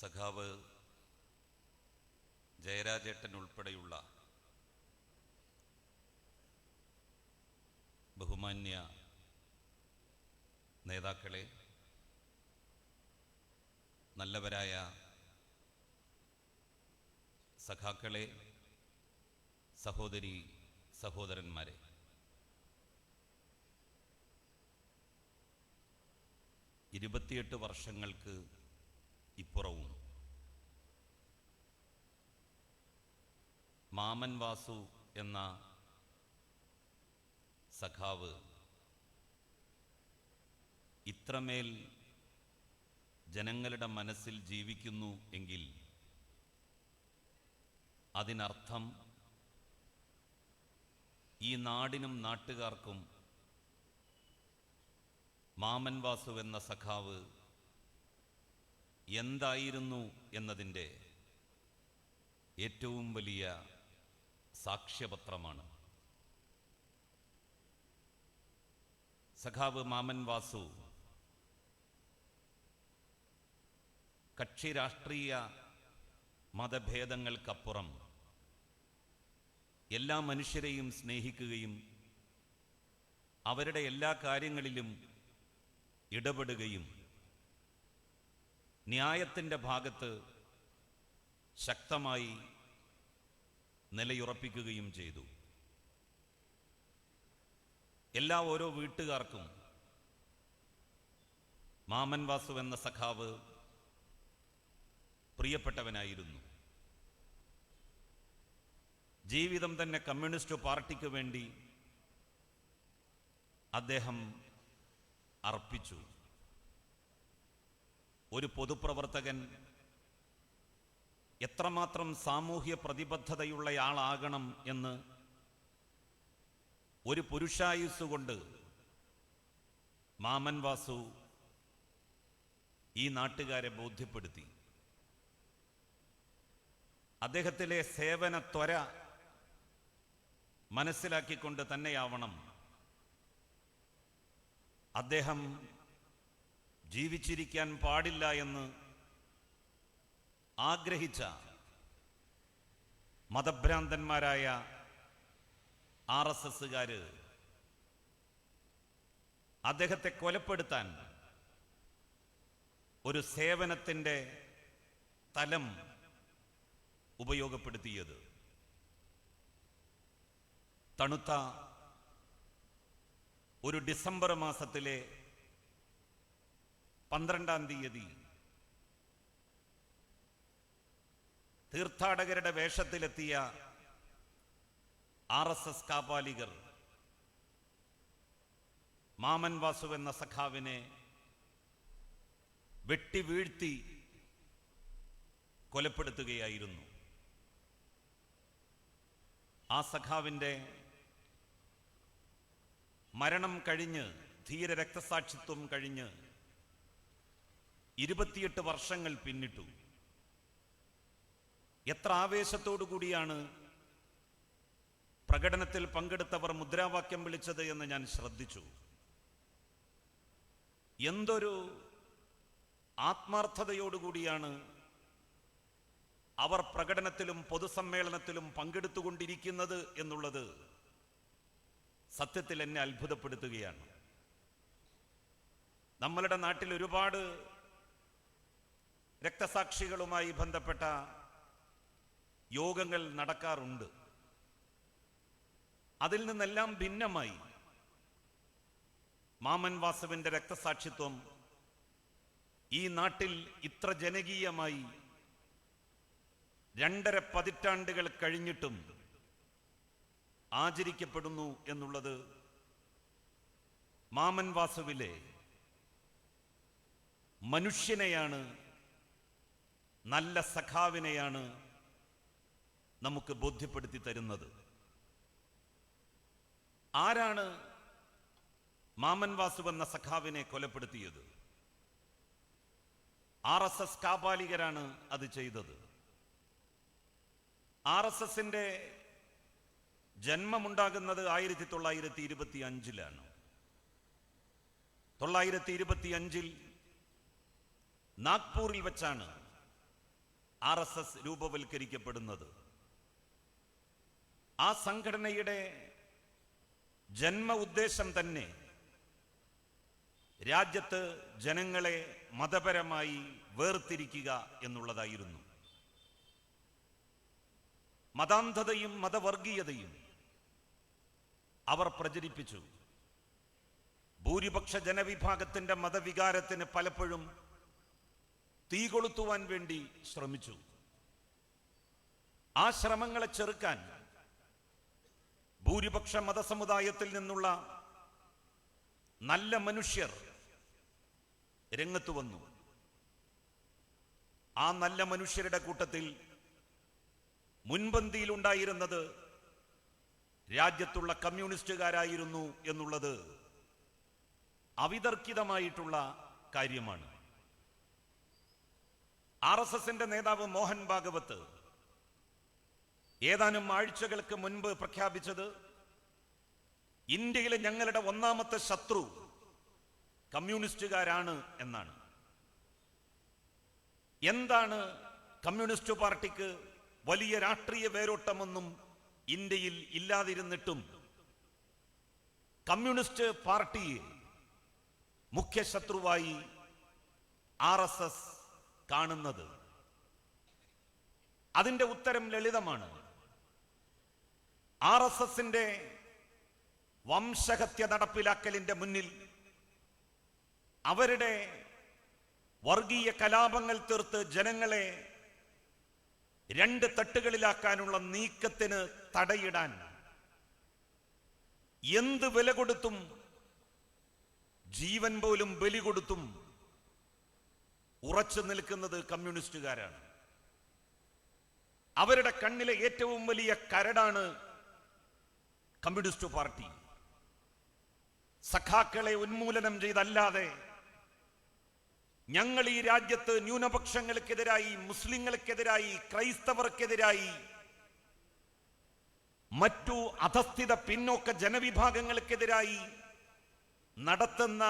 സഖാവ് ജയരാജേട്ടൻ ഉൾപ്പെടെയുള്ള ബഹുമാന്യ നേതാക്കളെ, നല്ലവരായ സഖാക്കളെ, സഹോദരി സഹോദരന്മാരെ, ഇരുപത്തിയെട്ട് വർഷങ്ങൾക്ക് ഇപ്പുറവും മാമൻ വാസു എന്ന സഖാവ് ഇത്രമേൽ ജനങ്ങളുടെ മനസ്സിൽ ജീവിക്കുന്നു എങ്കിൽ അതിനർത്ഥം ഈ നാടിനും നാട്ടുകാർക്കും മാമൻ വാസു എന്ന സഖാവ് എന്തായിരുന്നു എന്നതിൻ്റെ ഏറ്റവും വലിയ സാക്ഷ്യപത്രമാണ്. സഖാവ് മാമൻ വാസു കക്ഷി രാഷ്ട്രീയ മതഭേദങ്ങൾക്കപ്പുറം എല്ലാ മനുഷ്യരെയും സ്നേഹിക്കുകയും അവരുടെ എല്ലാ കാര്യങ്ങളിലും ഇടപെടുകയും ന്യായത്തിൻ്റെ ഭാഗത്ത് ശക്തമായി നിലയുറപ്പിക്കുകയും ചെയ്തു. ഓരോ വീട്ടുകാർക്കും മാമൻ വാസു എന്ന സഖാവ് പ്രിയപ്പെട്ടവനായിരുന്നു. ജീവിതം തന്നെ കമ്മ്യൂണിസ്റ്റ് പാർട്ടിക്ക് വേണ്ടി അദ്ദേഹം അർപ്പിച്ചു. ഒരു പൊതുപ്രവർത്തകൻ എത്രമാത്രം സാമൂഹ്യ പ്രതിബദ്ധതയുള്ളയാളാകണം എന്ന് ഒരു പുരുഷായുസ്സുകൊണ്ട് മാമൻ വാസു ഈ നാട്ടുകാരെ ബോധ്യപ്പെടുത്തി. അദ്ദേഹത്തിലെ സേവന ത്വര മനസ്സിലാക്കിക്കൊണ്ട് തന്നെയാവണം അദ്ദേഹം ജീവിച്ചിരിക്കാൻ പാടില്ല എന്ന് ആഗ്രഹിച്ച മതഭ്രാന്തന്മാരായ RSSകാര് അദ്ദേഹത്തെ കൊലപ്പെടുത്താൻ ഒരു സേവനത്തിൻ്റെ തലം ഉപയോഗപ്പെടുത്തിയത്. തണുത്ത ഒരു ഡിസംബർ മാസത്തിലെ 12-ാം തീയതി തീർത്ഥാടകരുടെ വേഷത്തിലെത്തിയ RSS കാപാലികർ മാമൻ വാസു എന്ന സഖാവിനെ വെട്ടിവീഴ്ത്തി കൊലപ്പെടുത്തുകയായിരുന്നു. ആ സഖാവിൻ്റെ മരണം കഴിഞ്ഞ്, ധീര രക്തസാക്ഷിത്വം കഴിഞ്ഞ് 28 വർഷങ്ങൾ പിന്നിട്ടു. എത്ര ആവേശത്തോടു കൂടിയാണ് പ്രകടനത്തിൽ പങ്കെടുത്തവർ മുദ്രാവാക്യം വിളിച്ചത് എന്ന് ഞാൻ ശ്രദ്ധിച്ചു. എന്തൊരു ആത്മാർത്ഥതയോടുകൂടിയാണ് അവർ പ്രകടനത്തിലും പൊതുസമ്മേളനത്തിലും പങ്കെടുത്തുകൊണ്ടിരിക്കുന്നത് എന്നുള്ളത് സത്യത്തിൽ എന്നെ അത്ഭുതപ്പെടുത്തുകയാണ്. നമ്മളുടെ നാട്ടിൽ ഒരുപാട് രക്തസാക്ഷികളുമായി ബന്ധപ്പെട്ട യോഗങ്ങൾ നടക്കാറുണ്ട്. അതിൽ നിന്നെല്ലാം ഭിന്നമായി മാമൻ വാസുവിൻ്റെ രക്തസാക്ഷിത്വം ഈ നാട്ടിൽ ഇത്ര ജനകീയമായി 2.5 പതിറ്റാണ്ടുകൾ കഴിഞ്ഞിട്ടും ആചരിക്കപ്പെടുന്നു എന്നുള്ളത് മാമൻ വാസുവിലെ മനുഷ്യനെയാണ്, നല്ല സഖാവിനെയാണ് നമുക്ക് ബോധ്യപ്പെടുത്തി തരുന്നത്. ആരാണ് മാമൻ വാസു എന്ന സഖാവിനെ കൊലപ്പെടുത്തിയത്? RSS കാപാലികരാണ് അത് ചെയ്തത്. RSSന്റെ ജന്മമുണ്ടാകുന്നത് 1925-ലാണ്. 1925 നാഗ്പൂരിൽ വെച്ചാണ് RSS രൂപവൽക്കരിക്കപ്പെടുന്നത്. ആ സംഘടനയുടെ ജന്മ ഉദ്ദേശം തന്നെ രാജ്യത്ത് ജനങ്ങളെ മതപരമായി വേർതിരിക്കുക എന്നുള്ളതായിരുന്നു. മതാന്ധതയും മതവർഗീയതയും അവർ പ്രചരിപ്പിച്ചു. ഭൂരിപക്ഷ ജനവിഭാഗത്തിന്റെ മതവികാരത്തിന് പലപ്പോഴും തീ കൊളുത്തുവാൻ വേണ്ടി ശ്രമിച്ചു. ആ ശ്രമങ്ങളെ ചെറുക്കാൻ ഭൂരിപക്ഷ മതസമുദായത്തിൽ നിന്നുള്ള നല്ല മനുഷ്യർ രംഗത്ത് വന്നു. ആ നല്ല മനുഷ്യരുടെ കൂട്ടത്തിൽ മുൻപന്തിയിലുണ്ടായിരുന്നത് രാജ്യത്തുള്ള കമ്മ്യൂണിസ്റ്റുകാരായിരുന്നു എന്നുള്ളത് അവിതർക്കിതമായിട്ടുള്ള കാര്യമാണ്. RSSന്റെ നേതാവ് മോഹൻ ഭാഗവത് ഏതാനും ആഴ്ചകൾക്ക് മുൻപ് പ്രഖ്യാപിച്ചത് ഇന്ത്യയിലെ ഞങ്ങളുടെ ഒന്നാമത്തെ ശത്രു കമ്മ്യൂണിസ്റ്റുകാരാണ് എന്നാണ്. എന്താണ് കമ്മ്യൂണിസ്റ്റ് പാർട്ടിക്ക് വലിയ രാഷ്ട്രീയ വേരോട്ടമൊന്നും ഇന്ത്യയിൽ ഇല്ലാതിരുന്നിട്ടും കമ്മ്യൂണിസ്റ്റ് പാർട്ടിയെ മുഖ്യ ശത്രുവായി RSS കാണുന്നത്? അതിന്റെ ഉത്തരം ലളിതമാണ്. RSSന്റെ വംശഹത്യ നടപ്പിലാക്കലിന്റെ മുന്നിൽ അവരുടെ വർഗീയ കലാപങ്ങൾ തീർത്ത് ജനങ്ങളെ രണ്ട് തട്ടുകളിലാക്കാനുള്ള നീക്കത്തിന് തടയിടാൻ എന്ത് വില കൊടുത്തും, ജീവൻ പോലും ബലി കൊടുത്തും ഉറച്ചു നിൽക്കുന്നത് കമ്മ്യൂണിസ്റ്റുകാരാണ്. അവരുടെ കണ്ണിലെ ഏറ്റവും വലിയ കരടാണ് കമ്മ്യൂണിസ്റ്റ് പാർട്ടി. സഖാക്കളെ ഉന്മൂലനം ചെയ്തല്ലാതെ ഞങ്ങൾ ഈ രാജ്യത്ത് ന്യൂനപക്ഷങ്ങൾക്കെതിരായി, മുസ്ലിങ്ങൾക്കെതിരായി, ക്രൈസ്തവർക്കെതിരായി, മറ്റു അധസ്ഥിത പിന്നോക്ക ജനവിഭാഗങ്ങൾക്കെതിരായി നടത്തുന്ന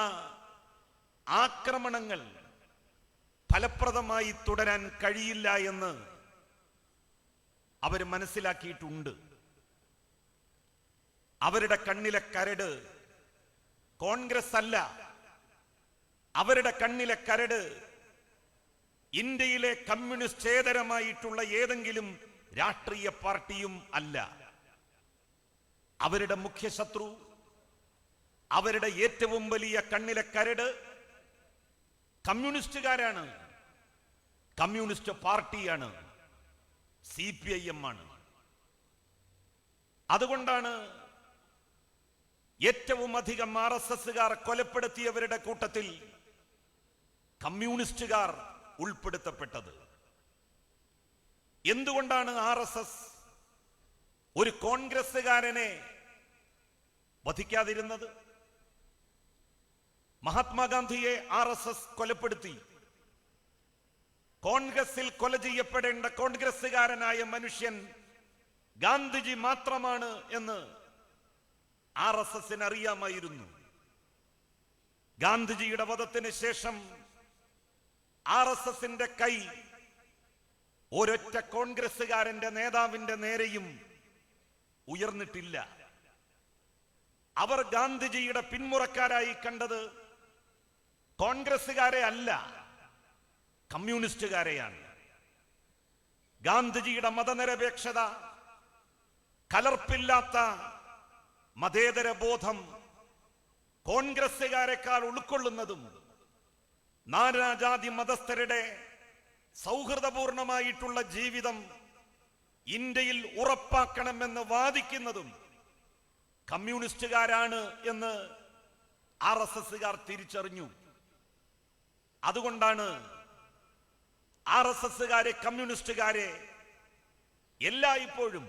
ആക്രമണങ്ങൾ ഫലപ്രദമായി തുടരാൻ കഴിയില്ല എന്ന് അവർ മനസ്സിലാക്കിയിട്ടുണ്ട്. അവരുടെ കണ്ണിലെ കരട് കോൺഗ്രസ് അല്ല. അവരുടെ കണ്ണിലെ കരട് ഇന്ത്യയിലെ കമ്മ്യൂണിസ്റ്റേതരമായിട്ടുള്ള ഏതെങ്കിലും രാഷ്ട്രീയ പാർട്ടിയും അല്ല. അവരുടെ മുഖ്യ ശത്രു, അവരുടെ ഏറ്റവും വലിയ കണ്ണിലെ കരട് കമ്മ്യൂണിസ്റ്റുകാരാണ്, കമ്മ്യൂണിസ്റ്റ് പാർട്ടിയാണ്, CPIM ആണ്. അതുകൊണ്ടാണ് ഏറ്റവും അധികം RSSകാർ കൊലപ്പെടുത്തിയവരുടെ കൂട്ടത്തിൽ കമ്മ്യൂണിസ്റ്റുകാർ ഉൾപ്പെടുത്തപ്പെട്ടത്. എന്തുകൊണ്ടാണ് RSS ഒരു കോൺഗ്രസ്സുകാരനെ വധിക്കാതിരുന്നത്? മഹാത്മാഗാന്ധിയെ RSS കൊലപ്പെടുത്തി. കോൺഗ്രസിൽ കൊല ചെയ്യപ്പെടേണ്ട കോൺഗ്രസ്സുകാരനായ മനുഷ്യൻ ഗാന്ധിജി മാത്രമാണ് എന്ന് RSSന് അറിയാമായിരുന്നു. ഗാന്ധിജിയുടെ വധത്തിന് ശേഷം RSSന്റെ കൈ ഒരൊറ്റ കോൺഗ്രസ്സുകാരന്റെ നേതാവിന്റെ നേരെയും ഉയർന്നിട്ടില്ല. അവർ ഗാന്ധിജിയുടെ പിന്മുറക്കാരായി കണ്ടത് കോൺഗ്രസ്സുകാരെ അല്ല, കമ്മ്യൂണിസ്റ്റുകാരെയാണ്. ഗാന്ധിജിയുടെ മതനിരപേക്ഷത, കലർപ്പില്ലാത്ത മതേതര ബോധം കോൺഗ്രസ്സുകാരെക്കാൾ ഉൾക്കൊള്ളുന്നതും നാനാജാതി മതസ്ഥരുടെ സൗഹൃദപൂർണമായിട്ടുള്ള ജീവിതം ഇന്ത്യയിൽ ഉറപ്പാക്കണമെന്ന് വാദിക്കുന്നതും കമ്മ്യൂണിസ്റ്റുകാരാണ് എന്ന് RSSകാർ തിരിച്ചറിഞ്ഞു. അതുകൊണ്ടാണ് RSSകാരെ, കമ്മ്യൂണിസ്റ്റുകാരെ എല്ലായ്പ്പോഴും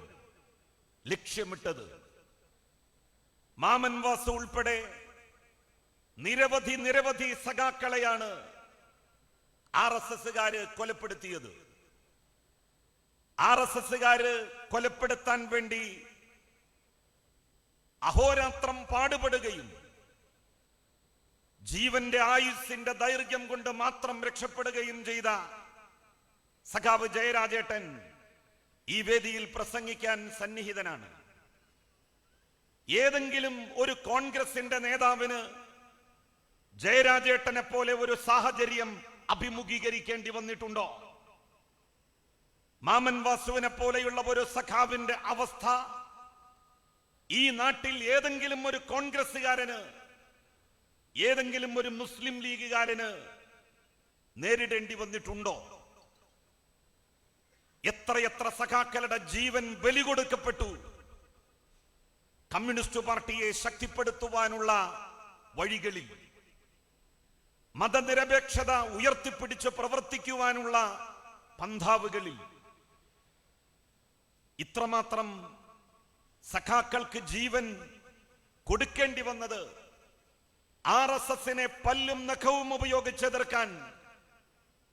ലക്ഷ്യമിട്ടത്. മാമൻ വാസു ഉൾപ്പെടെ നിരവധി സഖാക്കളെയാണ് RSSകാര് കൊലപ്പെടുത്തിയത്. RSSകാര് കൊലപ്പെടുത്താൻ വേണ്ടി അഹോരാത്രം പാടുപെടുകയും ജീവന്റെ ആയുസ്സിന്റെ ദൈർഘ്യം കൊണ്ട് മാത്രം രക്ഷപ്പെടുകയും ചെയ്ത സഖാവ് ജയരാജേട്ടൻ ഈ വേദിയിൽ പ്രസംഗിക്കാൻ സന്നിഹിതനാണ്. ഏതെങ്കിലും ഒരു കോൺഗ്രസിന്റെ നേതാവിന് ജയരാജേട്ടനെ പോലെ ഒരു സാഹചര്യം അഭിമുഖീകരിക്കേണ്ടി വന്നിട്ടുണ്ടോ? മാമൻ വാസുവിനെ പോലെയുള്ള ഒരു സഖാവിന്റെ അവസ്ഥ ഈ നാട്ടിൽ ഏതെങ്കിലും ഒരു കോൺഗ്രസുകാരന്, ഏതെങ്കിലും ഒരു മുസ്ലിം ലീഗുകാരന് നേരിടേണ്ടി വന്നിട്ടുണ്ടോ? എത്രയെത്ര സഖാക്കളുടെ ജീവൻ ബലി കൊടുക്കപ്പെട്ടു കമ്മ്യൂണിസ്റ്റ് പാർട്ടിയെ ശക്തിപ്പെടുത്തുവാനുള്ള വഴികളിൽ, മതനിരപേക്ഷത ഉയർത്തിപ്പിടിച്ച് പ്രവർത്തിക്കുവാനുള്ള പന്ഥാവുകളിൽ. ഇത്രമാത്രം സഖാക്കൾക്ക് ജീവൻ കൊടുക്കേണ്ടി വന്നത് RSSനെ പല്ലും നഖവും ഉപയോഗിച്ച് എതിർക്കാൻ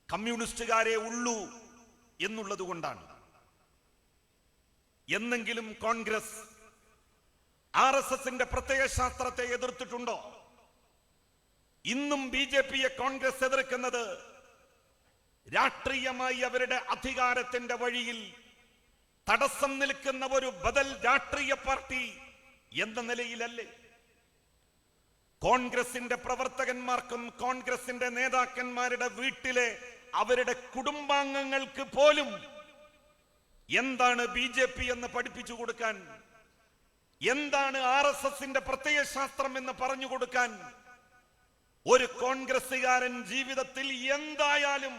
കമ്മ്യൂണിസ്റ്റുകാരെ ഉള്ളൂ എന്നുള്ളത് കൊണ്ടാണ്. എന്നെങ്കിലും കോൺഗ്രസ് RSSന്റെ പ്രത്യയശാസ്ത്രത്തെ എതിർത്തിട്ടുണ്ടോ? ഇന്നും BJPയെ കോൺഗ്രസ് എതിർക്കുന്നത് രാഷ്ട്രീയമായി അവരുടെ അധികാരത്തിന്റെ വഴിയിൽ തടസ്സം നിൽക്കുന്ന ഒരു ബദൽ രാഷ്ട്രീയ പാർട്ടി എന്ന നിലയിലല്ലേ? കോൺഗ്രസിന്റെ പ്രവർത്തകന്മാർക്കും കോൺഗ്രസിന്റെ നേതാക്കന്മാരുടെ വീട്ടിലെ അവരുടെ കുടുംബാംഗങ്ങൾക്ക് പോലും എന്താണ് BJP എന്ന് പഠിപ്പിച്ചു കൊടുക്കാൻ, എന്താണ് RSSന്റെ പ്രത്യയശാസ്ത്രം എന്ന് പറഞ്ഞു കൊടുക്കാൻ ഒരു കോൺഗ്രസുകാരൻ ജീവിതത്തിൽ എന്തായാലും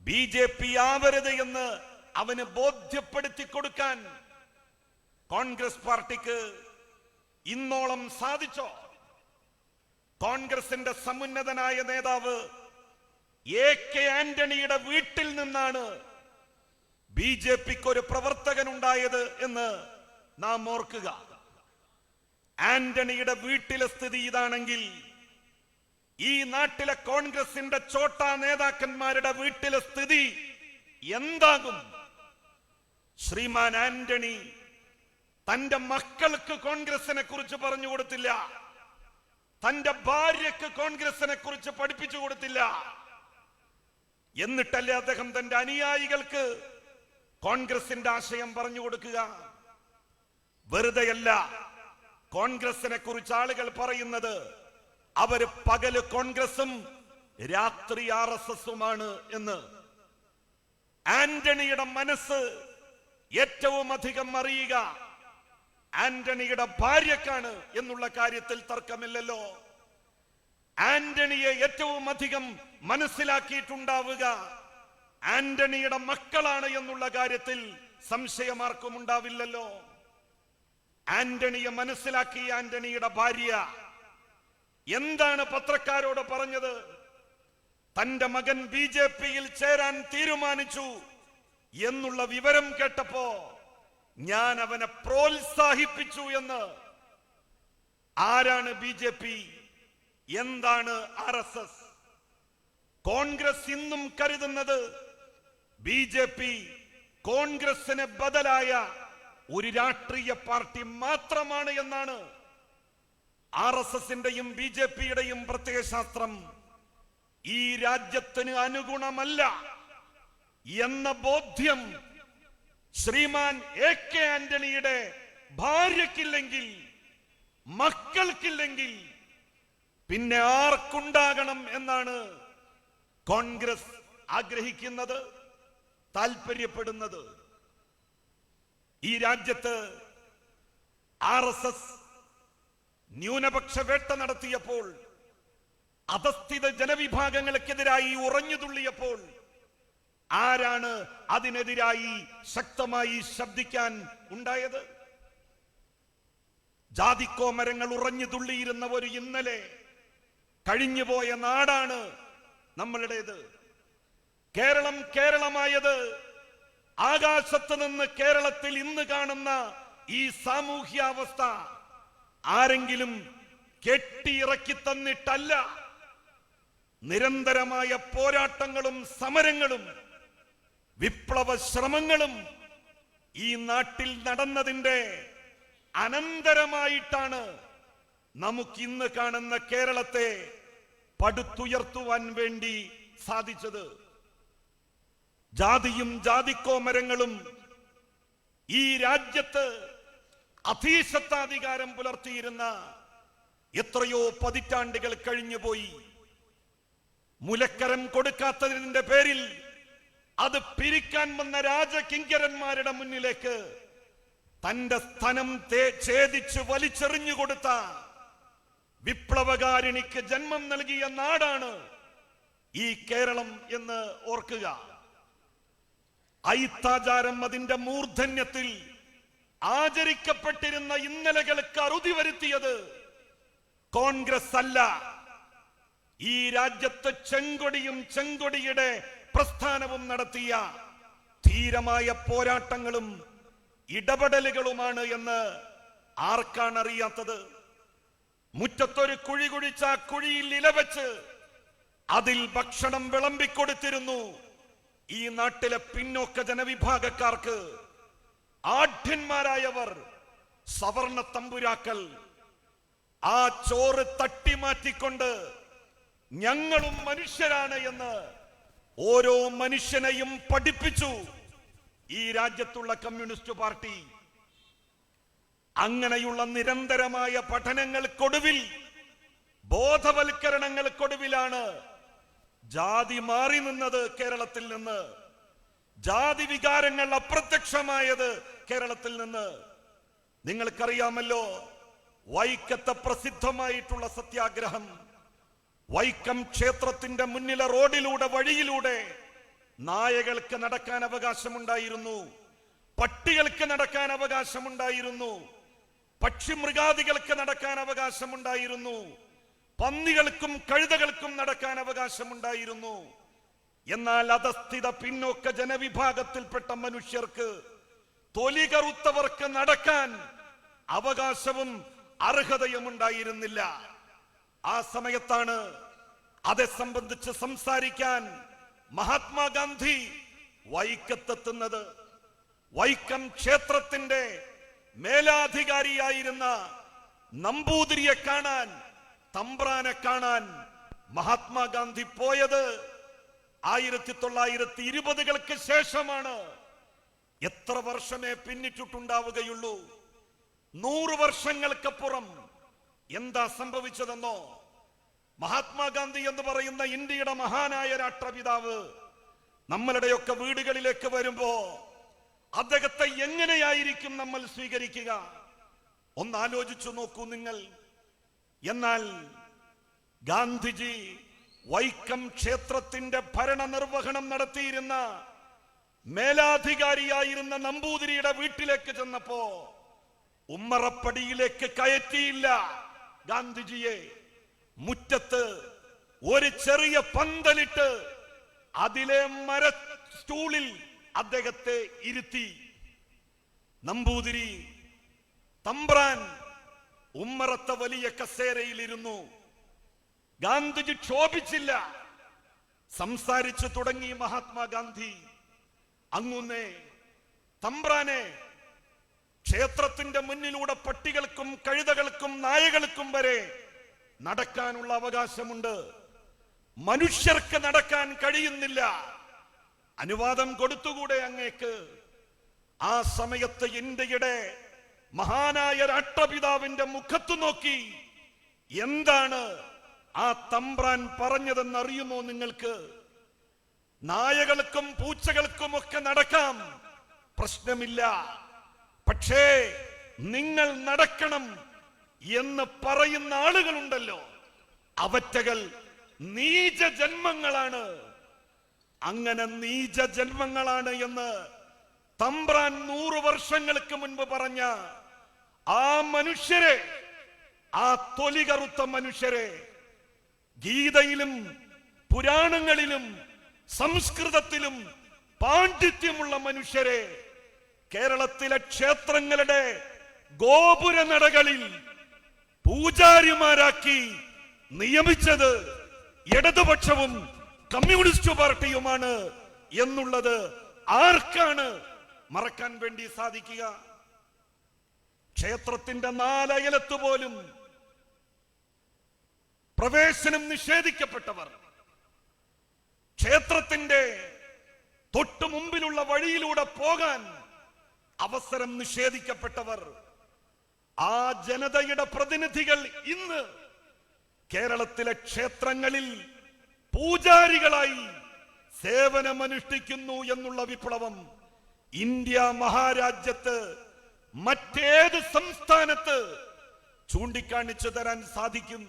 BJP ആവരുത് എന്ന് അവന് ബോധ്യപ്പെടുത്തി കൊടുക്കാൻ കോൺഗ്രസ് പാർട്ടിക്ക് ഇന്നോളം സാധിച്ചോ? കോൺഗ്രസിന്റെ സമുന്നതനായ നേതാവ് AK ആന്റണിയുടെ വീട്ടിൽ നിന്നാണ് BJPക്ക് ഒരു പ്രവർത്തകൻ ഉണ്ടായത് എന്ന് നാം ഓർക്കുക. ആന്റണിയുടെ വീട്ടിലെ സ്ഥിതി ഇതാണെങ്കിൽ ഈ നാട്ടിലെ കോൺഗ്രസിന്റെ ചോട്ടാ നേതാക്കന്മാരുടെ വീട്ടിലെ സ്ഥിതി എന്താകും? ശ്രീമാൻ ആന്റണി തന്റെ മക്കൾക്ക് കോൺഗ്രസിനെ കുറിച്ച് പറഞ്ഞു കൊടുത്തില്ല, തന്റെ ഭാര്യക്ക് കോൺഗ്രസിനെ കുറിച്ച് പഠിപ്പിച്ചു കൊടുത്തില്ല. എന്നിട്ടല്ലേ അദ്ദേഹം തന്റെ അനുയായികൾക്ക് കോൺഗ്രസിന്റെ ആശയം പറഞ്ഞു കൊടുക്കുക? വെറുതെയല്ല കോൺഗ്രസിനെ കുറിച്ച് ആളുകൾ പറയുന്നത് അവര് പകല് കോൺഗ്രസും രാത്രി RSSുമാണ് എന്ന്. ആന്റണിയുടെ മനസ്സ് ഏറ്റവും അധികം അറിയുക ആന്റണിയുടെ ഭാര്യക്കാണ് എന്നുള്ള കാര്യത്തിൽ തർക്കമില്ലല്ലോ. ആന്റണിയെ ഏറ്റവും അധികം മനസ്സിലാക്കിയിട്ടുണ്ടാവുക ആന്റണിയുടെ മക്കളാണ് എന്നുള്ള കാര്യത്തിൽ സംശയമാർക്കും ഉണ്ടാവില്ലല്ലോ. ആന്റണിയെ മനസ്സിലാക്കിയ ആന്റണിയുടെ ഭാര്യ എന്താണ് പത്രക്കാരോട് പറഞ്ഞത്? തന്റെ മകൻ BJPയിൽ ചേരാൻ തീരുമാനിച്ചു എന്നുള്ള വിവരം കേട്ടപ്പോ ഞാൻ അവനെ പ്രോത്സാഹിപ്പിച്ചു എന്ന്. ആരാണ് BJP? എന്താണ് RSS? കോൺഗ്രസ് ഇന്നും കരുതുന്നത് BJP കോൺഗ്രസിന് ബദലായ ഒരു രാഷ്ട്രീയ പാർട്ടി മാത്രമാണ് എന്നാണ്. RSSന്റെയും BJPയുടെയും പ്രത്യയശാസ്ത്രം ഈ രാജ്യത്തിന് അനുഗുണമല്ല എന്ന ബോധ്യം ശ്രീമാൻ AK ആന്റണിയുടെ ഭാര്യക്കില്ലെങ്കിൽ, മക്കൾക്കില്ലെങ്കിൽ പിന്നെ ആർക്കുണ്ടാകണം എന്നാണ് കോൺഗ്രസ് ആഗ്രഹിക്കുന്നത്, താല്പര്യപ്പെടുന്നത്? ഈ രാജ്യത്ത് RSS ന്യൂനപക്ഷ വേട്ട നടത്തിയപ്പോൾ, അധസ്ഥിത ജനവിഭാഗങ്ങൾക്കെതിരായി ഉറഞ്ഞുതുള്ളിയപ്പോൾ ആരാണ് അതിനെതിരായി ശക്തമായി ശബ്ദിക്കാൻ ഉണ്ടായത്? ജാതിക്കോമരങ്ങൾ ഉറഞ്ഞു തുള്ളിയിരുന്ന ഒരു ഇന്നലെ കഴിഞ്ഞുപോയ നാടാണ് നമ്മളുടേത്. കേരളം കേരളമായത് ആകാശത്ത് നിന്ന് കേരളത്തിൽ ഇന്ന് കാണുന്ന ഈ സാമൂഹ്യാവസ്ഥ ആരെങ്കിലും കെട്ടിയിറക്കി തന്നിട്ടല്ല. നിരന്തരമായ പോരാട്ടങ്ങളും സമരങ്ങളും വിപ്ലവ ശ്രമങ്ങളും ഈ നാട്ടിൽ നടന്നതിന്റെ അനന്തരമായിട്ടാണ് നമുക്കിന്ന് കാണുന്ന കേരളത്തെ പടുത്തുയർത്തുവാൻ വേണ്ടി സാധിച്ചത്. ജാതിയും ജാതിക്കോമരങ്ങളും ഈ രാജ്യത്ത് അധീശത്വാധികാരം പുലർത്തിയിരുന്ന എത്രയോ പതിറ്റാണ്ടുകൾ കഴിഞ്ഞുപോയി. മുലക്കരം കൊടുക്കാത്തതിന്റെ പേരിൽ അത് പിരിക്കാൻ വന്ന രാജകിങ്കരന്മാരുടെ മുന്നിലേക്ക് തന്റെ സ്ഥനം ഛേദിച്ച് വലിച്ചെറിഞ്ഞു കൊടുത്ത വിപ്ലവകാരിണിക്ക് ജന്മം നൽകിയ നാടാണ് ഈ കേരളം എന്ന് ഓർക്കുക. ഐത്താചാരം അതിന്റെ മൂർധന്യത്തിൽ ആചരിക്കപ്പെട്ടിരുന്ന ഇന്നലകൾക്ക് അറുതി വരുത്തിയത് കോൺഗ്രസ് അല്ല. ഈ രാജ്യത്ത് ചെങ്കൊടിയും ചെങ്കൊടിയുടെ പ്രസ്ഥാനവും നടത്തിയ ധീരമായ പോരാട്ടങ്ങളും ഇടപെടലുകളുമാണ് എന്ന് ആർക്കാണ് അറിയാത്തത്? മുറ്റത്തൊരു കുഴി കുഴിച്ച ആ കുഴിയിൽ ഇലവെച്ച് അതിൽ ഭക്ഷണം വിളമ്പിക്കൊടുത്തിരുന്നു ഈ നാട്ടിലെ പിന്നോക്ക ജനവിഭാഗക്കാർക്ക്. ആഢ്യന്മാരായവർ, സവർണ തമ്പുരാക്കൾ ആ ചോറ് തട്ടിമാറ്റിക്കൊണ്ട് ഞങ്ങളും മനുഷ്യരാണ് എന്ന് ഓരോ മനുഷ്യനെയും പഠിപ്പിച്ചു ഈ രാജ്യത്തുള്ള കമ്മ്യൂണിസ്റ്റ് പാർട്ടി. അങ്ങനെയുള്ള നിരന്തരമായ പഠനങ്ങൾക്കൊടുവിൽ, ബോധവൽക്കരണങ്ങൾക്കൊടുവിലാണ് ജാതി മാറി നിന്നത് കേരളത്തിൽ നിന്ന്, ജാതി വികാരങ്ങൾ അപ്രത്യക്ഷമായത് കേരളത്തിൽ നിന്ന്. നിങ്ങൾക്കറിയാമല്ലോ, വൈക്കത്തെ പ്രസിദ്ധമായിട്ടുള്ള സത്യാഗ്രഹം. വൈക്കം ക്ഷേത്രത്തിന്റെ മുന്നിലെ റോഡിലൂടെ, വഴിയിലൂടെ നായകൾക്ക് നടക്കാൻ അവകാശമുണ്ടായിരുന്നു, പട്ടികൾക്ക് നടക്കാൻ അവകാശമുണ്ടായിരുന്നു, പക്ഷിമൃഗാദികൾക്ക് നടക്കാൻ അവകാശമുണ്ടായിരുന്നു, പന്നികൾക്കും കഴുതകൾക്കും നടക്കാൻ അവകാശമുണ്ടായിരുന്നു. എന്നാൽ അധസ്ഥിത പിന്നോക്ക ജനവിഭാഗത്തിൽപ്പെട്ട മനുഷ്യർക്ക്, തൊലി കറുത്തവർക്ക് നടക്കാൻ അവകാശവും അർഹതയും ഉണ്ടായിരുന്നില്ല. ആ സമയത്താണ് അതെ സംബന്ധിച്ച് സംസാരിക്കാൻ മഹാത്മാഗാന്ധി വൈക്കത്തെത്തുന്നത്. വൈക്കം ക്ഷേത്രത്തിന്റെ മേലാധികാരിയായിരുന്ന നമ്പൂതിരിയെ കാണാൻ, തമ്പ്രാനെ കാണാൻ മഹാത്മാഗാന്ധി പോയത് 1920-കൾക്ക് ശേഷമാണ്. എത്ര വർഷമേ പിന്നിട്ടിട്ടുണ്ടാവുകയുള്ളൂ. 100 വർഷങ്ങൾക്കപ്പുറം എന്താ സംഭവിച്ചതെന്നോ? മഹാത്മാഗാന്ധി എന്ന് പറയുന്ന ഇന്ത്യയുടെ മഹാനായ രാഷ്ട്രപിതാവ് നമ്മളുടെയൊക്കെ വീടുകളിലേക്ക് വരുമ്പോ അദ്ദേഹത്തെ എങ്ങനെയായിരിക്കും നമ്മൾ സ്വീകരിക്കുക? ഒന്നാലോചിച്ചു നോക്കൂ നിങ്ങൾ. എന്നാൽ ഗാന്ധിജി വൈക്കം ക്ഷേത്രത്തിന്റെ ഭരണ നിർവഹണം നടത്തിയിരുന്ന മേലാധികാരിയായിരുന്ന നമ്പൂതിരിയുടെ വീട്ടിലേക്ക് ചെന്നപ്പോ ഉമ്മറപ്പടിയിലേക്ക് കയറ്റിയില്ല ഗാന്ധിജിയെ. മുറ്റത്ത് ഒരു ചെറിയ പന്തലിട്ട് അതിലെ മര സ്റ്റൂളിൽ അദ്ദേഹത്തെ ഇരുത്തി. നമ്പൂതിരി, തമ്പ്രാൻ ഉമ്മറത്തെ വലിയ കസേരയിൽ ഇരുന്നു. ഗാന്ധിജി ക്ഷോഭിച്ചില്ല. സംസാരിച്ചു തുടങ്ങി മഹാത്മാഗാന്ധി. അങ്ങുന്നേ തമ്പ്രാനെ, ക്ഷേത്രത്തിന്റെ മുന്നിലൂടെ പട്ടികൾക്കും കഴുതകൾക്കും നായകൾക്കും വരെ നടക്കാനുള്ള അവകാശമുണ്ട്. മനുഷ്യർക്ക് നടക്കാൻ കഴിയുന്നില്ല. അനുവാദം കൊടുത്തുകൂടെ അങ്ങേക്ക്? ആ സമയത്ത് ഇന്ത്യയുടെ മഹാനായ രാഷ്ട്രപിതാവിന്റെ മുഖത്തു നോക്കി എന്താണ് ആ തമ്പ്രാൻ പറഞ്ഞതെന്ന് അറിയുമോ നിങ്ങൾക്ക്? നായകൾക്കും പൂച്ചകൾക്കും ഒക്കെ നടക്കാം, പ്രശ്നമില്ല. പക്ഷേ നിങ്ങൾ നടക്കണം എന്ന് പറയുന്ന ആളുകളുണ്ടല്ലോ, അവറ്റകൾ നീച ജന്മങ്ങളാണ്. അങ്ങനെ നീച ജന്മങ്ങളാണ് എന്ന് തമ്പ്രാൻ 100 വർഷങ്ങൾക്ക് മുൻപ് പറഞ്ഞ ആ മനുഷ്യരെ, ആ തൊലി കറുത്ത മനുഷ്യരെ, ഗീതയിലും പുരാണങ്ങളിലും സംസ്കൃതത്തിലും പാണ്ഡിത്യമുള്ള മനുഷ്യരെ കേരളത്തിലെ ക്ഷേത്രങ്ങളുടെ ഗോപുര നടകളിൽ പൂജാരിമാരാക്കി നിയമിച്ചത് ഇടതുപക്ഷവും കമ്മ്യൂണിസ്റ്റ് പാർട്ടിയുമാണ് എന്നുള്ളത് ആർക്കാണ് മറക്കാൻ വേണ്ടി സാധിക്കുക? ക്ഷേത്രത്തിന്റെ 4 അയലത്ത് പോലും പ്രവേശനം നിഷേധിക്കപ്പെട്ടവർ, ക്ഷേത്രത്തിന്റെ തൊട്ടു വഴിയിലൂടെ പോകാൻ അവസരം നിഷേധിക്കപ്പെട്ടവർ, ആ ജനതയുടെ പ്രതിനിധികൾ ഇന്ന് കേരളത്തിലെ ക്ഷേത്രങ്ങളിൽ പൂജാരികളായി സേവനമനുഷ്ഠിക്കുന്നു എന്നുള്ള വിപ്ലവം ഇന്ത്യ മഹാരാജ്യത്ത് മറ്റേത് സംസ്ഥാനത്ത് ചൂണ്ടിക്കാണിച്ചു തരാൻ സാധിക്കും?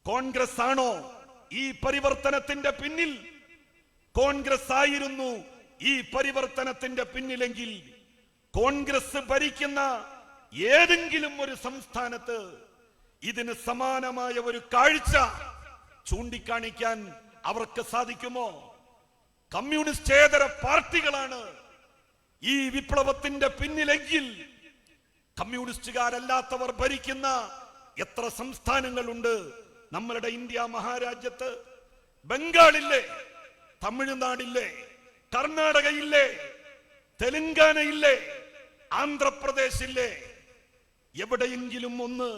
കോൺഗ്രസ് ആണോ ഈ പരിവർത്തനത്തിന്റെ പിന്നിൽ? കോൺഗ്രസ് ആയിരുന്നു ഈ പരിവർത്തനത്തിന്റെ പിന്നിലെങ്കിൽ കോൺഗ്രസ് ഭരിക്കുന്ന ഏതെങ്കിലും ഒരു സംസ്ഥാനത്ത് ഇതിന് സമാനമായ ഒരു കാഴ്ച ചൂണ്ടിക്കാണിക്കാൻ അവർക്ക് സാധിക്കുമോ? കമ്മ്യൂണിസ്റ്റേതര പാർട്ടികളാണ് ഈ വിപ്ലവത്തിന്റെ പിന്നിലെങ്കിൽ കമ്മ്യൂണിസ്റ്റുകാരല്ലാത്തവർ ഭരിക്കുന്ന എത്ര സംസ്ഥാനങ്ങളുണ്ട് നമ്മളുടെ ഇന്ത്യ മഹാരാജ്യത്ത്? ബംഗാളില്ലേ, തമിഴ്നാടില്ലേ, കർണാടകയില്ലേ, തെലങ്കാനയില്ലേ, ആന്ധ്രാപ്രദേശില്ലേ? എവിടെയെങ്കിലും ഒന്ന്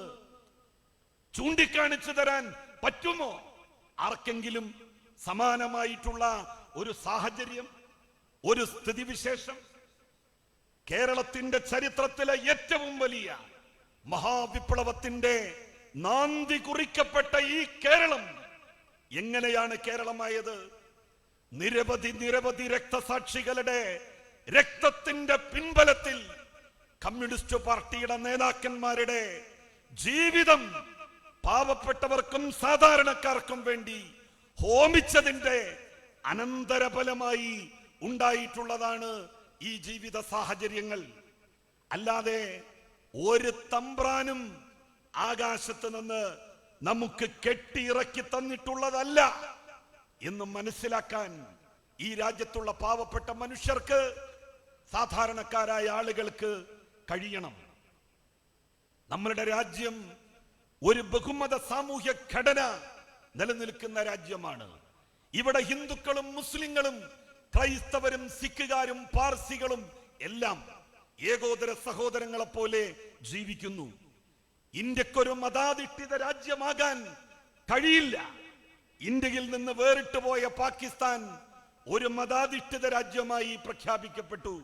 ചൂണ്ടിക്കാണിച്ചു തരാൻ പറ്റുമോ ആർക്കെങ്കിലും സമാനമായിട്ടുള്ള ഒരു സാഹചര്യം, ഒരു സ്ഥിതിവിശേഷം? കേരളത്തിന്റെ ചരിത്രത്തിലെ ഏറ്റവും വലിയ മഹാവിപ്ലവത്തിന്റെ നാന്തി കുറിക്കപ്പെട്ട ഈ കേരളം എങ്ങനെയാണ് കേരളമായത്? നിരവധി രക്തസാക്ഷികളുടെ രക്തത്തിന്റെ പിൻബലത്തിൽ കമ്മ്യൂണിസ്റ്റ് പാർട്ടിയുടെ നേതാക്കന്മാരുടെ ജീവിതം പാവപ്പെട്ടവർക്കും സാധാരണക്കാർക്കും വേണ്ടി ഹോമിച്ചതിന്റെ അനന്തരഫലമായി ഉണ്ടായിട്ടുള്ളതാണ് ഈ ജീവിത സാഹചര്യങ്ങൾ. അല്ലാതെ ഒരു തമ്പ്രാനും ആകാശത്ത് നിന്ന് നമുക്ക് കെട്ടിയിറക്കി തന്നിട്ടുള്ളതല്ല എന്ന് മനസ്സിലാക്കാൻ ഈ രാജ്യത്തുള്ള പാവപ്പെട്ട മനുഷ്യർക്ക്, സാധാരണക്കാരായ ആളുകൾക്ക് കഴിയണം. നമ്മളുടെ രാജ്യം ഒരു ബഹുമത സാമൂഹ്യ ഘടന നിലനിൽക്കുന്ന രാജ്യമാണ്. ഇവിടെ ഹിന്ദുക്കളും മുസ്ലിങ്ങളും ക്രൈസ്തവരും സിഖുകാരും പാർസികളും എല്ലാം ഏകോദര സഹോദരങ്ങളെ പോലെ ജീവിക്കുന്നു. ഇന്ത്യക്കൊരു മതാധിഷ്ഠിത രാജ്യമാകാൻ കഴിയില്ല. ഇന്ത്യയിൽ നിന്ന് വേറിട്ട് പോയ പാകിസ്ഥാൻ ഒരു മതാധിഷ്ഠിത രാജ്യമായി പ്രഖ്യാപിക്കപ്പെട്ടു.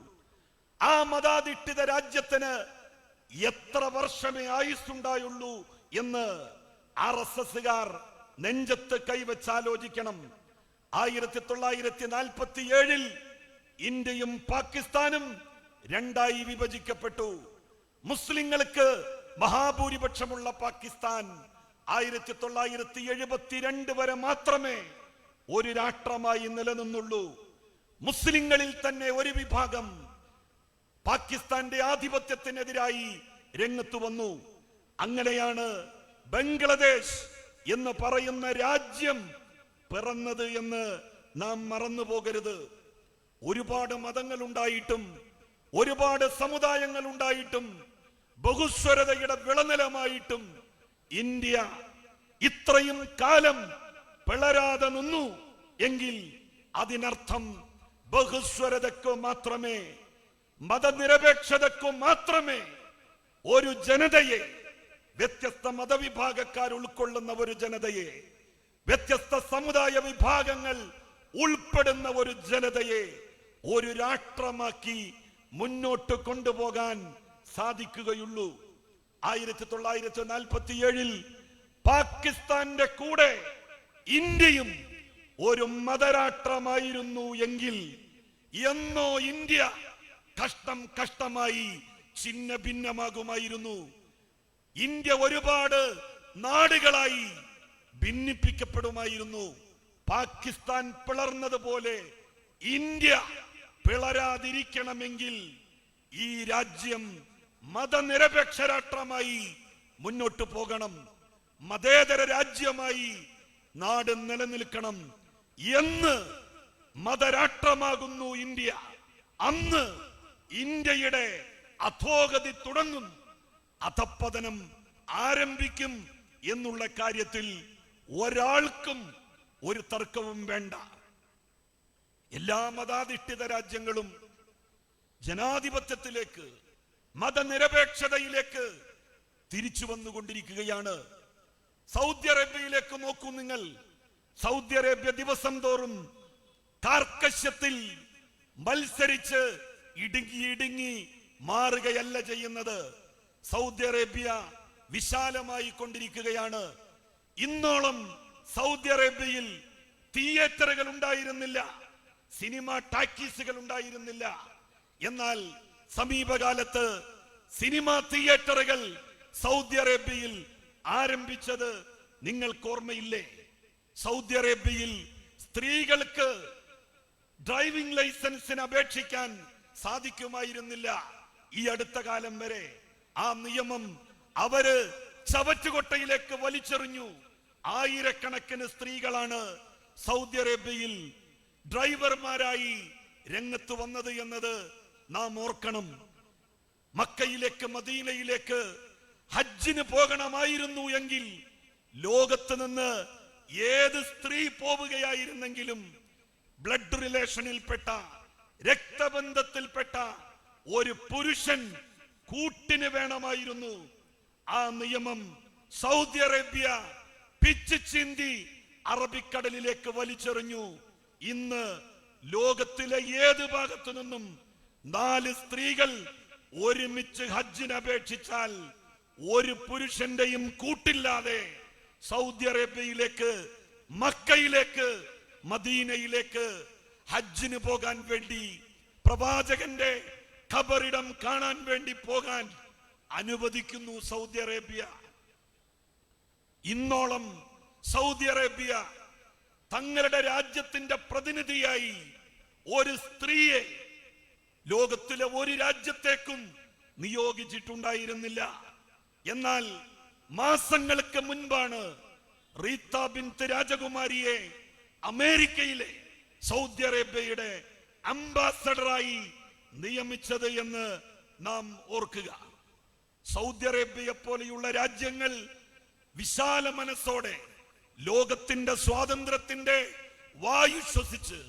ആ മതാധിഷ്ഠിത രാജ്യത്തിന് എത്ര വർഷമേ ആയുസ്സുണ്ടായുള്ളൂ എന്ന് RSSകാർ നെഞ്ചത്ത് കൈവച്ചാലോചിക്കണം. 1947 ഇന്ത്യയും പാകിസ്ഥാനും രണ്ടായി വിഭജിക്കപ്പെട്ടു. മുസ്ലിങ്ങൾക്ക് മഹാഭൂരിപക്ഷമുള്ള പാകിസ്ഥാൻ 1972 വരെ മാത്രമേ ഒരു രാഷ്ട്രമായി നിലനിന്നുള്ളൂ. മുസ്ലിങ്ങളിൽ തന്നെ ഒരു വിഭാഗം പാകിസ്ഥാന്റെ ആധിപത്യത്തിനെതിരായി രംഗത്ത് വന്നു. അങ്ങനെയാണ് ബംഗ്ലാദേശ് എന്ന് പറയുന്ന രാജ്യം പിറന്നത് എന്ന് നാം മറന്നു പോകരുത്. ഒരുപാട് മതങ്ങൾ ഉണ്ടായിട്ടും ഒരുപാട് സമുദായങ്ങൾ ഉണ്ടായിട്ടും ബഹുസ്വരതയുടെ വിളനിലമായിട്ടും ഇന്ത്യ ഇത്രയും കാലം പിളരാതെ നിന്നു എങ്കിൽ അതിനർത്ഥം ബഹുസ്വരതയ്ക്കു മാത്രമേ, മതനിരപേക്ഷതയ്ക്കു മാത്രമേ ഒരു ജനതയെ, വ്യത്യസ്ത മതവിഭാഗക്കാർ ഉൾക്കൊള്ളുന്ന ഒരു ജനതയെ, വ്യത്യസ്ത സമുദായ വിഭാഗങ്ങൾ ഉൾപ്പെടുന്ന ഒരു ജനതയെ ഒരു രാഷ്ട്രമാക്കി മുന്നോട്ട് കൊണ്ടുപോകാൻ സാധിക്കുകയുള്ളൂ. 1947 പാകിസ്ഥാന്റെ കൂടെ ഇന്ത്യയും ഒരു മതരാഷ്ട്രമായിരുന്നു എങ്കിൽ എന്നോ ഇന്ത്യ കഷ്ടമായി ഛിന്ന ഭിന്നമാകുമായിരുന്നു. ഇന്ത്യ ഒരുപാട് നാടുകളായി ഭിന്നിപ്പിക്കപ്പെടുമായിരുന്നു. പാകിസ്ഥാൻ പിളർന്നതുപോലെ ഇന്ത്യ പിളരാതിരിക്കണമെങ്കിൽ ഈ രാജ്യം മതനിരപേക്ഷ രാഷ്ട്രമായി മുന്നോട്ട് പോകണം. മതേതര രാജ്യമായി നാട് നിലനിൽക്കണം. എന്ന് മതരാഷ്ട്രമാകുന്നു ഇന്ത്യ, അന്ന് ഇന്ത്യയുടെ അധോഗതി തുടങ്ങും, അധപ്പതനം ആരംഭിക്കും എന്നുള്ള കാര്യത്തിൽ ഒരാൾക്കും ഒരു തർക്കവും വേണ്ട. എല്ലാ മതാധിഷ്ഠിത രാജ്യങ്ങളും ജനാധിപത്യത്തിലേക്ക്, മതനിരപേക്ഷതയിലേക്ക് തിരിച്ചു വന്നുകൊണ്ടിരിക്കുകയാണ്. സൗദി അറേബ്യയിലേക്ക് നോക്കൂ നിങ്ങൾ. സൗദി അറേബ്യ ദിവസം തോറും കാർക്കശ്യത്തിൽ മത്സരിച്ച് ഇടുങ്ങി മാറുകയല്ല ചെയ്യുന്നത്. സൗദി അറേബ്യ വിശാലമായി കൊണ്ടിരിക്കുകയാണ്. ഇന്നോളം സൗദി അറേബ്യയിൽ തിയേറ്ററുകൾ ഉണ്ടായിരുന്നില്ല, സിനിമ ടാക്കീസുകൾ ഉണ്ടായിരുന്നില്ല. എന്നാൽ സമീപകാലത്ത് സിനിമാ തിയേറ്ററുകൾ സൗദി അറേബ്യയിൽ ആരംഭിച്ചത് നിങ്ങൾക്ക് ഓർമ്മയില്ലേ? സൗദി അറേബ്യയിൽ സ്ത്രീകൾക്ക് ഡ്രൈവിംഗ് ലൈസൻസിന് അപേക്ഷിക്കാൻ സാധിക്കുമായിരുന്നില്ല. ഈ അടുത്ത കാലം വരെ ആ നിയമം അവര് ചവറ്റുകൊട്ടയിലേക്ക് വലിച്ചെറിഞ്ഞു. ആയിരക്കണക്കിന് സ്ത്രീകളാണ് സൗദി അറേബ്യയിൽ ഡ്രൈവർമാരായി രംഗത്ത് വന്നത് എന്നത് നാം ഓർക്കണം. മക്കയിലേക്ക്, മദീനയിലേക്ക് ഹജ്ജിന് പോകണമായിരുന്നു എങ്കിൽ ലോകത്ത് നിന്ന് ഏത് സ്ത്രീ പോവുകയായിരുന്നെങ്കിലും ബ്ലഡ് റിലേഷനിൽപ്പെട്ട, രക്തബന്ധത്തിൽപ്പെട്ട ഒരു പുരുഷൻ കൂട്ടിന് വേണമായിരുന്നു. ആ നിയമം സൗദി അറേബ്യ പിച്ച് ചിന്തി അറബിക്കടലിലേക്ക് വലിച്ചെറിഞ്ഞു. ഇന്ന് ലോകത്തിലെ ഏത് ഭാഗത്തു നിന്നും 4 സ്ത്രീകൾ ഒരുമിച്ച് ഹജ്ജിന് അപേക്ഷിച്ചാൽ ഒരു പുരുഷന്റെയും കൂട്ടില്ലാതെ സൗദി അറേബ്യയിലേക്ക്, മക്കയിലേക്ക്, മദീനയിലേക്ക് ഹജ്ജിന് പോകാൻ വേണ്ടി, പ്രവാചകന്റെ ഖബറിടം കാണാൻ വേണ്ടി പോകാൻ അനുവദിക്കുന്നു സൗദി അറേബ്യ. ഇന്നോളം സൗദി അറേബ്യ തങ്ങളുടെ രാജ്യത്തിന്റെ പ്രതിനിധിയായി ഒരു സ്ത്രീയെ ലോകത്തിലെ ഒരു രാജ്യത്തേക്കും നിയോഗിച്ചിട്ടുണ്ടായിരുന്നില്ല. എന്നാൽ മാസങ്ങൾക്ക് മുൻപാണ് റീത്ത ബിൻത്ത് രാജകുമാരിയെ അമേരിക്കയിലെ സൗദി അറേബ്യയുടെ അംബാസഡറായി നിയമിച്ചത് എന്ന് നാം ഓർക്കുക. സൗദി അറേബ്യയെ പോലെയുള്ള രാജ്യങ്ങൾ വിശാല മനസ്സോടെ ലോകത്തിന്റെ സ്വാതന്ത്ര്യത്തിന്റെ വായു ശ്വസിച്ച്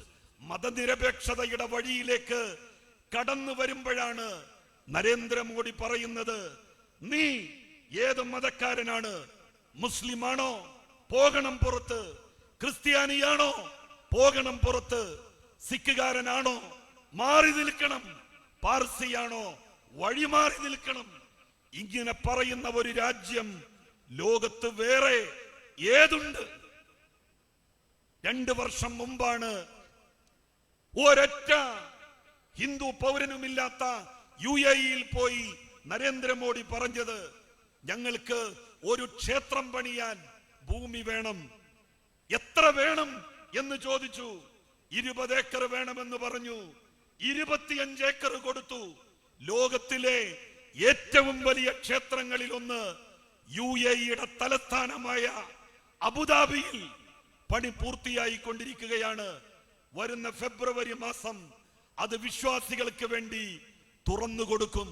മതനിരപേക്ഷതയുടെ വഴിയിലേക്ക് കടന്നു വരുമ്പോഴാണ് നരേന്ദ്രമോദി പറയുന്നത്, നീ ഏത് മതക്കാരനാണ്? മുസ്ലിമാണോ? പോകണം പുറത്ത്. ക്രിസ്ത്യാനിയാണോ? പോകണം പുറത്ത്. സിഖുകാരനാണോ? മാറി നിൽക്കണം. പാർസിയാണോ? വഴിമാറി നിൽക്കണം. ഇങ്ങനെ പറയുന്ന ഒരു രാജ്യം ലോകത്ത് വേറെ ഏതുണ്ട്? 2 വർഷം മുമ്പാണ് ഒരൊറ്റ ഹിന്ദു പൗരനുമില്ലാത്ത UAE-യിൽ പോയി നരേന്ദ്രമോദി പറഞ്ഞത്, ഞങ്ങൾക്ക് ഒരു ക്ഷേത്രം പണിയാൻ ഭൂമി വേണം. എത്ര വേണം എന്ന് ചോദിച്ചു. 20 ഏക്കർ വേണമെന്ന് പറഞ്ഞു. 25 ഏക്കർ കൊടുത്തു. ലോകത്തിലെ ഏറ്റവും വലിയ ക്ഷേത്രങ്ങളിൽ ഒന്ന് UAE-യുടെ തലസ്ഥാനമായ അബുദാബിയിൽ പണി പൂർത്തിയായി കൊണ്ടിരിക്കുകയാണ്. വരുന്ന ഫെബ്രുവരി മാസം അത് വിശ്വാസികൾക്ക് വേണ്ടി തുറന്നു കൊടുക്കും.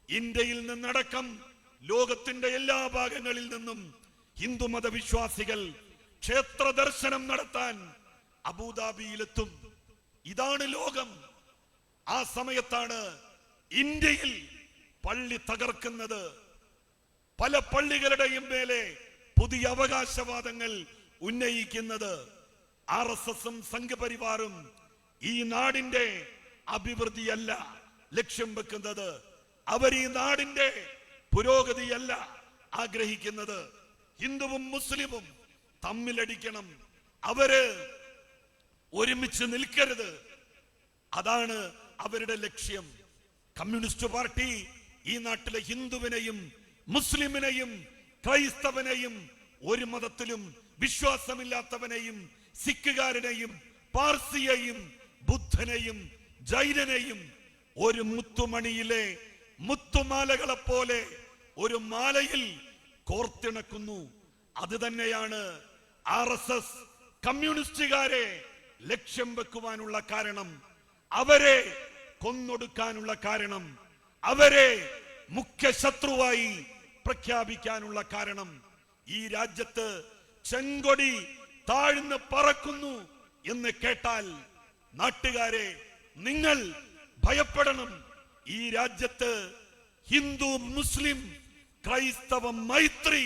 ഇന്ത്യയിൽ നിന്നടക്കം ലോകത്തിന്റെ എല്ലാ ഭാഗങ്ങളിൽ നിന്നും ഹിന്ദുമത വിശ്വാസികൾ ക്ഷേത്ര ദർശനം നടത്താൻ അബുദാബിയിലെത്തും. ഇതാണ് ലോകം. ആ സമയത്താണ് ഇന്ത്യയിൽ പള്ളി തകർക്കുന്നത്. പല പള്ളികളുടെയും മേലെ പുതിയ അവകാശവാദങ്ങൾ ഉന്നയിക്കുന്നത്. RSSും സംഘപരിവാറും ഈ നാടിന്റെ അഭിവൃദ്ധിയല്ല ലക്ഷ്യം വെക്കുന്നത്. അവർ ഈ നാടിന്റെ പുരോഗതിയല്ല ആഗ്രഹിക്കുന്നത്. ഹിന്ദുവും മുസ്ലിമും തമ്മിലടിക്കണം, അവര് ഒരുമിച്ച് നിൽക്കരുത്. അതാണ് അവരുടെ ലക്ഷ്യം. കമ്മ്യൂണിസ്റ്റ് പാർട്ടി ഈ നാട്ടിലെ ഹിന്ദുവിനെയും മുസ്ലിമിനെയും ക്രൈസ്തവനെയും ഒരു മതത്തിലും വിശ്വാസമില്ലാത്തവനെയും സിഖുകാരനെയും പാർസിയെയും ബുദ്ധനെയും ജൈനനെയും ഒരു മുത്തുമണിയിലെ മുത്തുമാലകളെ പോലെ ഒരു മാലയിൽ കോർത്തിണക്കുന്നു. അത് തന്നെയാണ് RSS കമ്മ്യൂണിസ്റ്റുകാരെ ലക്ഷ്യം വെക്കുവാനുള്ള കാരണം, അവരെ കൊന്നൊടുക്കാനുള്ള കാരണം, അവരെ മുഖ്യ ശത്രുവായി പ്രഖ്യാപിക്കാനുള്ള കാരണം. ഈ രാജ്യത്ത് ചെങ്കൊടി താഴ്ന്ന് പറക്കുന്നു എന്ന് കേട്ടാൽ നാട്ടുകാരെ നിങ്ങൾ ഭയപ്പെടണം. ഈ രാജ്യത്ത് ഹിന്ദു മുസ്ലിം ക്രൈസ്തവ മൈത്രി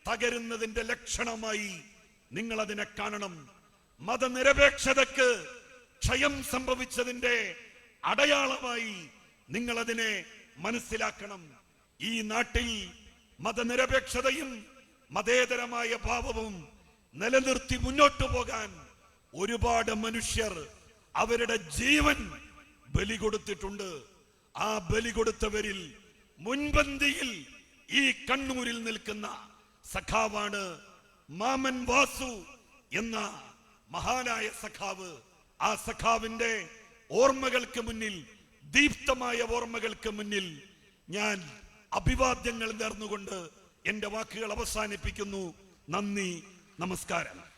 തകരുന്നതിന്റെ ലക്ഷണമായി നിങ്ങൾ അതിനെ കാണണം. മതനിരപേക്ഷതക്ക് ക്ഷയം സംഭവിച്ചതിന്റെ അടയാളമായി നിങ്ങൾ അതിനെ മനസ്സിലാക്കണം. ഈ നാട്ടിൽ മതനിരപേക്ഷതയും മതേതരമായ ഭാവവും നിലനിർത്തി മുന്നോട്ടു പോകാൻ ഒരുപാട് മനുഷ്യർ അവരുടെ ജീവൻ ബലി കൊടുത്തിട്ടുണ്ട്. ആ ബലി കൊടുത്തവരിൽ മുൻപന്തിയിൽ ഈ കണ്ണൂരിൽ നിൽക്കുന്ന സഖാവാണ് മാമൻ വാസു എന്ന മഹാനായ സഖാവ്. ആ സഖാവിന്റെ ഓർമ്മകൾക്ക് മുന്നിൽ, ദീപ്തമായ ഓർമ്മകൾക്ക് മുന്നിൽ ഞാൻ അഭിവാദ്യങ്ങൾ നേർന്നുകൊണ്ട് എന്റെ വാക്കുകൾ അവസാനിപ്പിക്കുന്നു. നന്ദി, നമസ്കാരം.